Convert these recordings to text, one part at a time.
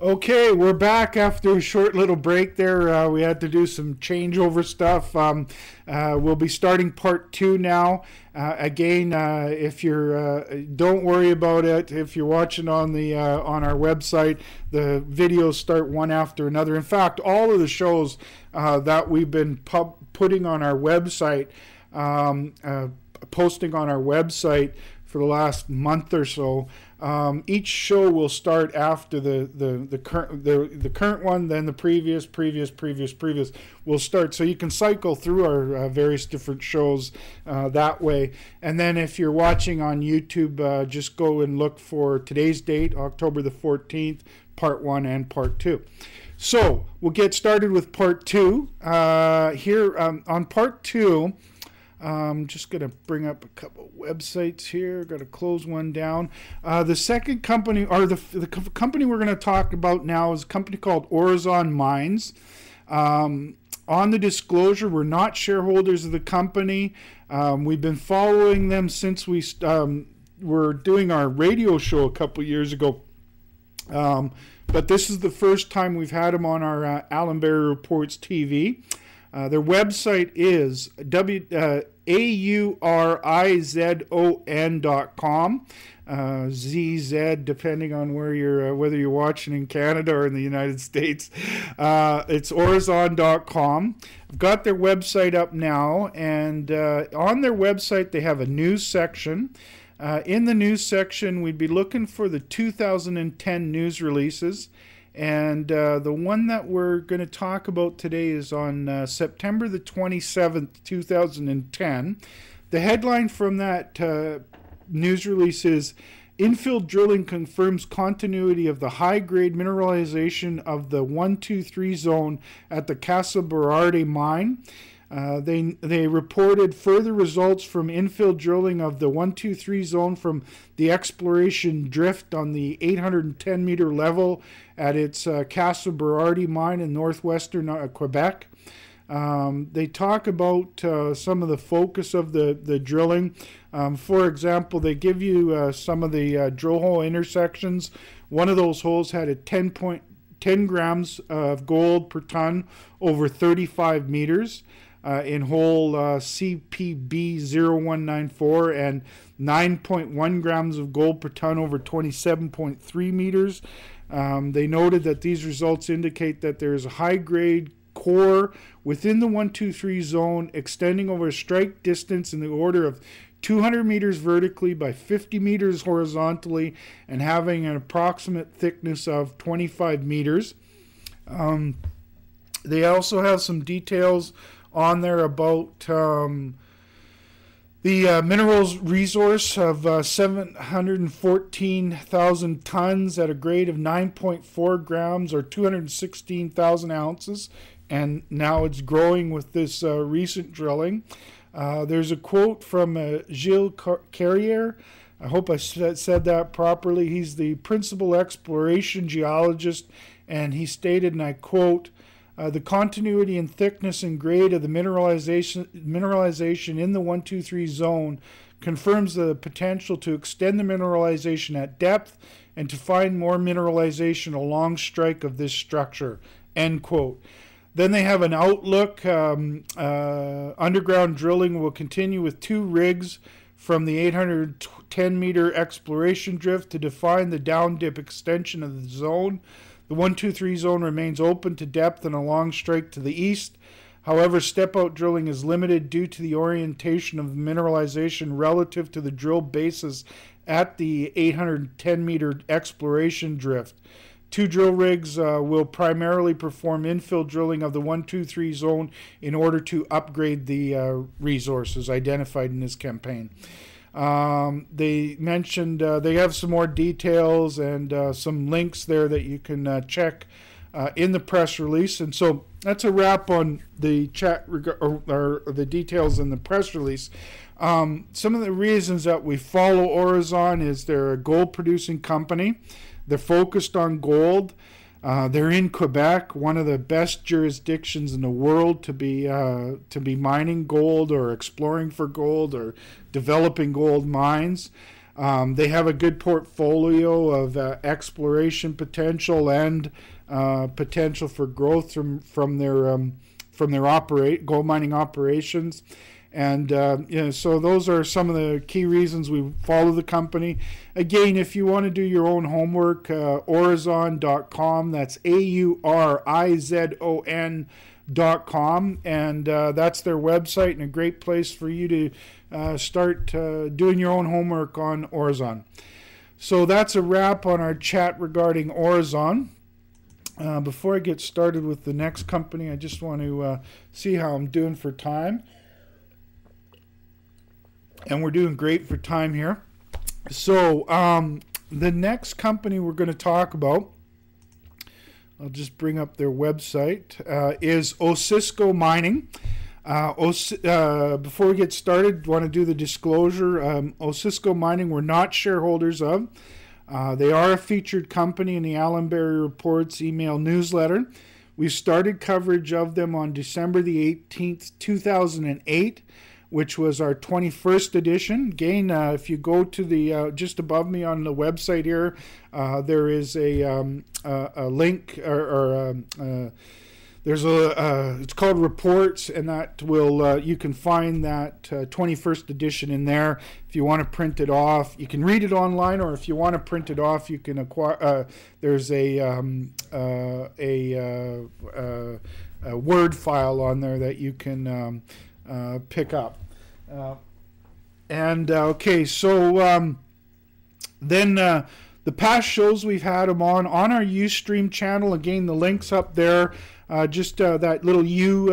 Okay, we're back after a short little break there. We had to do some changeover stuff. We'll be starting part two now. Again, if you're, don't worry about it. If you're watching on the on our website, the videos start one after another. In fact, all of the shows that we've been putting on our website, posting on our website for the last month or so. Each show will start after the current one, then the previous will start. So you can cycle through our various different shows that way. And then if you're watching on YouTube, just go and look for today's date, October the 14th, part 1 and part 2. So we'll get started with part 2. Here on part 2, I'm just going to bring up a couple websites here. Got to close one down. The second company, or the company we're going to talk about now, is a company called Aurizon Mines. On the disclosure, we're not shareholders of the company. We've been following them since we were doing our radio show a couple years ago. But this is the first time we've had them on our Allan Reports TV. Their website is aurizon.com, ZZ, depending on where you're, whether you're watching in Canada or in the United States. It's aurizon.com. I've got their website up now, and on their website they have a news section. In the news section, we'd be looking for the 2010 news releases. And the one that we're going to talk about today is on September the 27th, 2010. The headline from that news release is, "Infill drilling confirms continuity of the high-grade mineralization of the 123 zone at the Casa Berardi mine." They reported further results from infill drilling of the 123 zone from the exploration drift on the 810-meter level at its Casa Berardi mine in northwestern Quebec. They talk about some of the focus of the drilling. For example, they give you some of the drill hole intersections. One of those holes had a 10 grams of gold per ton over 35 meters. In hole CPB 0194, and 9.1 grams of gold per ton over 27.3 meters. They noted that these results indicate that there is a high-grade core within the 123 zone extending over a strike distance in the order of 200 meters vertically by 50 meters horizontally and having an approximate thickness of 25 meters. They also have some details on there about the minerals resource of 714,000 tons at a grade of 9.4 grams or 216,000 ounces, and now it's growing with this recent drilling. There's a quote from Gilles Carrier. I hope I said that properly. He's the principal exploration geologist, and he stated, and I quote, "The continuity and thickness and grade of the mineralization in the 123 zone confirms the potential to extend the mineralization at depth and to find more mineralization along strike of this structure," end quote. Then they have an outlook. Underground drilling will continue with 2 rigs from the 810-meter exploration drift to define the down dip extension of the zone. The 123 zone remains open to depth and along strike to the east. However, step-out drilling is limited due to the orientation of the mineralization relative to the drill bases at the 810-meter exploration drift. 2 drill rigs will primarily perform infill drilling of the 123 zone in order to upgrade the resources identified in this campaign. They mentioned they have some more details and some links there that you can check in the press release. And so that's a wrap on the chat or the details in the press release. Some of the reasons that we follow Aurizon is they're a gold producing company. They're focused on gold. They're in Quebec, one of the best jurisdictions in the world to be mining gold or exploring for gold or developing gold mines. They have a good portfolio of exploration potential and potential for growth from their gold mining operations. And so those are some of the key reasons we follow the company. Again, if you want to do your own homework, Aurizon.com, that's Aurizon.com, and that's their website and a great place for you to start doing your own homework on Aurizon. So that's a wrap on our chat regarding Aurizon. Before I get started with the next company, I just want to see how I'm doing for time. And we're doing great for time here. So the next company we're going to talk about, I'll just bring up their website, is Osisko Mining. Before we get started, want to do the disclosure. Osisko Mining we're not shareholders of. They are a featured company in the Allan Reports email newsletter. We started coverage of them on December the 18th, 2008. Which was our 21st edition. Again, if you go to the just above me on the website here, there is a link, there's it's called Reports, and that will you can find that 21st edition in there. If you want to print it off, you can read it online, or if you want to print it off, you can acquire. There's a Word file on there that you can pick up. Okay, so then the past shows we've had them on our Ustream channel. Again, the link's up there. Just that little U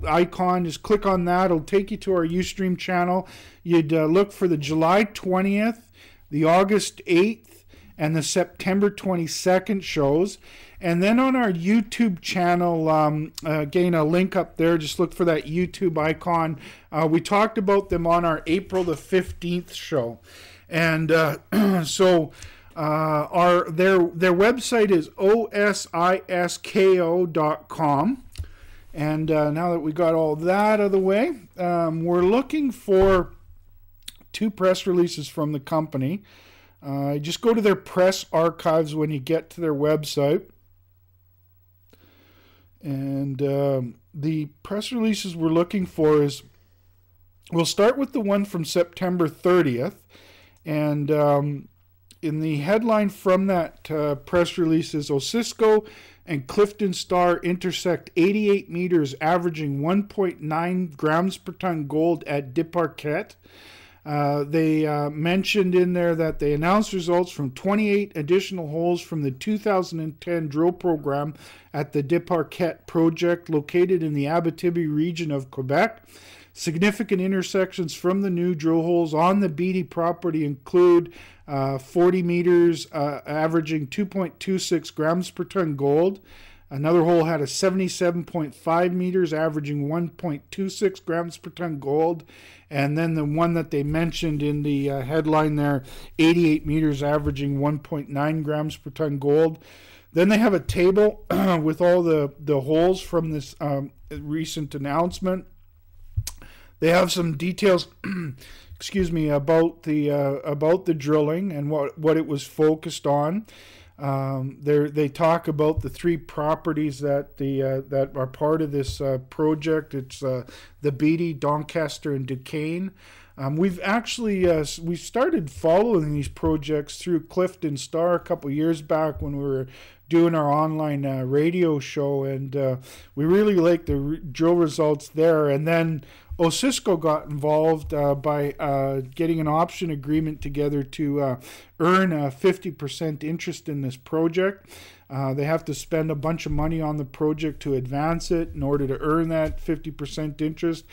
icon, just click on that. It'll take you to our Ustream channel. You'd look for the July 20th, the August 8th, and the September 22nd shows. And then on our YouTube channel, again, a link up there. Just look for that YouTube icon. We talked about them on our April the 15th show. And so their website is osisko.com. And now that we got all that out of the way, we're looking for 2 press releases from the company. Just go to their press archives when you get to their website. And the press releases we're looking for is, we'll start with the one from September 30th. And in the headline from that press release is, Osisko and Clifton Star intersect 88 meters, averaging 1.9 grams per ton gold at Diparquet. They mentioned in there that they announced results from 28 additional holes from the 2010 drill program at the Diparquet project located in the Abitibi region of Quebec. Significant intersections from the new drill holes on the Beatty property include 40 meters averaging 2.26 grams per ton gold. Another hole had a 77.5 meters averaging 1.26 grams per ton gold. And then the one that they mentioned in the headline there, 88 meters averaging 1.9 grams per ton gold. Then they have a table with all the holes from this recent announcement. They have some details excuse me, about the drilling and what it was focused on. They talk about the 3 properties that that are part of this project. It's the Beatty, Doncaster, and Duquesne. We've actually we started following these projects through Clifton Star a couple years back when we were doing our online radio show, and we really liked the drill results there. And then Osisko got involved by getting an option agreement together to earn a 50% interest in this project. They have to spend a bunch of money on the project to advance it in order to earn that 50% interest.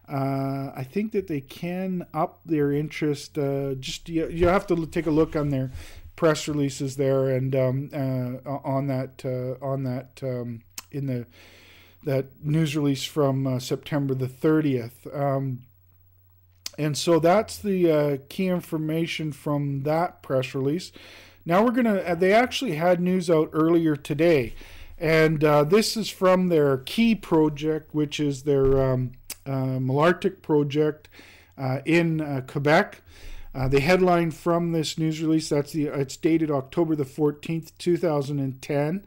I think that they can up their interest. You have to take a look on their press releases there, and on that in that news release from September the 30th. And so that's the key information from that press release. Now they actually had news out earlier today, and this is from their key project, which is their Malartic project in Quebec. The headline from this news release, it's dated October the 14th, 2010.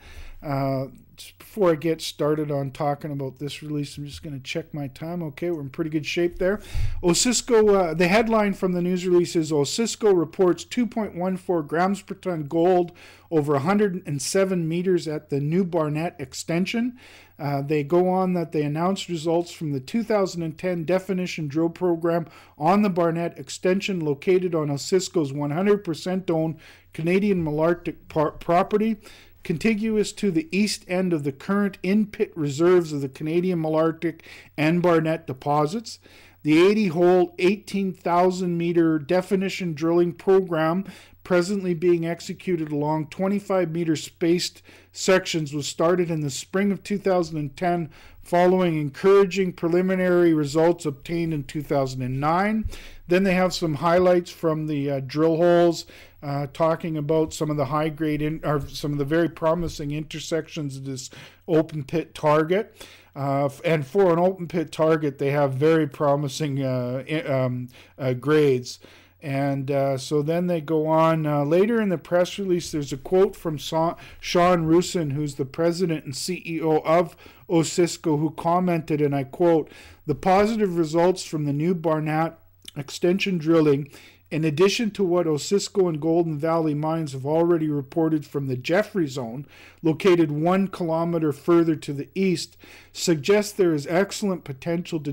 Just before I get started on talking about this release, I'm just going to check my time. Okay, we're in pretty good shape there. Osisko, the headline from the news release is Osisko reports 2.14 grams per ton gold over 107 meters at the new Barnett extension. They go on that they announced results from the 2010 definition drill program on the Barnett extension located on Osisko's 100% owned Canadian Malartic property, contiguous to the east end of the current in-pit reserves of the Canadian Malartic and Barnett deposits. The 80-hole, 18,000-meter definition drilling program presently being executed along 25-meter spaced sections was started in the spring of 2010 following encouraging preliminary results obtained in 2009. Then they have some highlights from the drill holes, talking about some of the high-grade or some of the very promising intersections of this open pit target. And for an open pit target, they have very promising grades. And so then they go on. Later in the press release, there's a quote from Sean Rusin, who's the president and CEO of Osisko, who commented, and I quote, "The positive results from the new Barnett extension drilling, in addition to what Osisko and Golden Valley Mines have already reported from the Jeffrey Zone, located 1 kilometer further to the east, suggests there is excellent potential to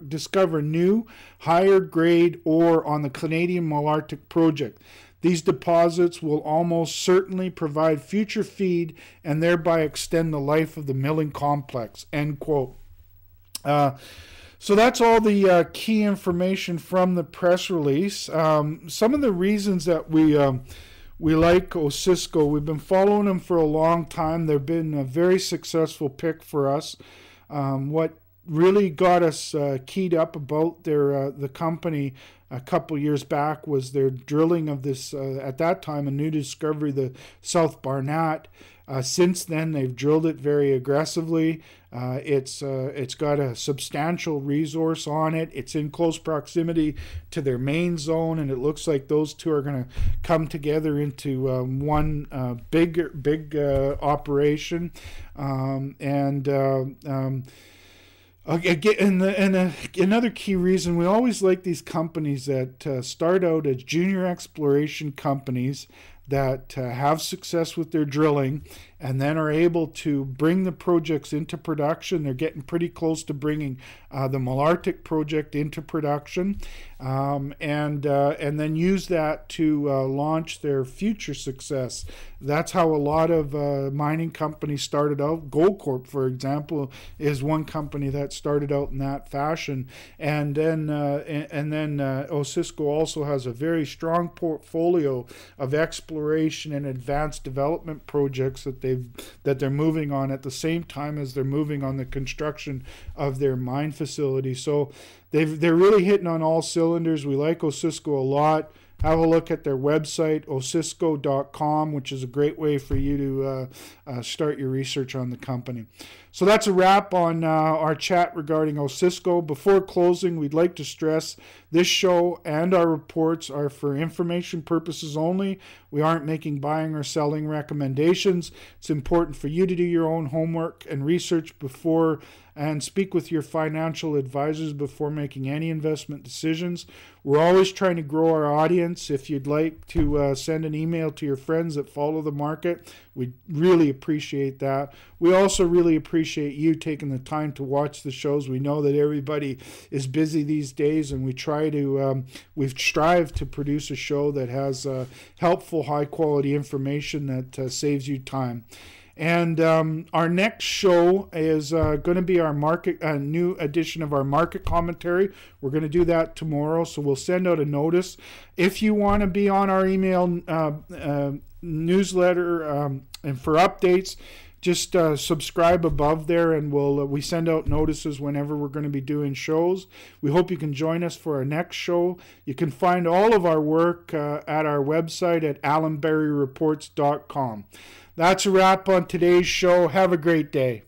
discover new, higher-grade ore on the Canadian Malartic project. These deposits will almost certainly provide future feed and thereby extend the life of the milling complex," end quote. So that's all the key information from the press release. Some of the reasons that we like Osisko, we've been following them for a long time. They've been a very successful pick for us. What really got us keyed up about the company a couple years back was their drilling of this, at that time, a new discovery, the South Barnett. Since then, they've drilled it very aggressively. It's got a substantial resource on it. It's in close proximity to their main zone, and it looks like those two are going to come together into one big operation. Another key reason, we always like these companies that start out as junior exploration companies that have success with their drilling and then are able to bring the projects into production. They're getting pretty close to bringing the Malartic project into production, and then use that to launch their future success. That's how a lot of mining companies started out. Goldcorp, for example, is one company that started out in that fashion, and then Osisko also has a very strong portfolio of exploration and advanced development projects that they're moving on at the same time as they're moving on the construction of their mine facility. So they're really hitting on all cylinders. We like Osisko a lot. Have a look at their website, osisko.com, which is a great way for you to start your research on the company. So that's a wrap on our chat regarding Osisko. Before closing, we'd like to stress this show and our reports are for information purposes only. We aren't making buying or selling recommendations. It's important for you to do your own homework and research before and speak with your financial advisors before making any investment decisions. We're always trying to grow our audience. If you'd like to send an email to your friends that follow the market, we'd really appreciate that. We also really appreciate you taking the time to watch the shows. We know that everybody is busy these days, and we've strived to produce a show that has helpful, high-quality information that saves you time. And our next show is going to be our new edition of our market commentary. We're going to do that tomorrow, so we'll send out a notice. If you want to be on our email newsletter and for updates, just subscribe above there, and we send out notices whenever we're going to be doing shows. We hope you can join us for our next show. You can find all of our work at our website at allanberryreports.com. That's a wrap on today's show. Have a great day.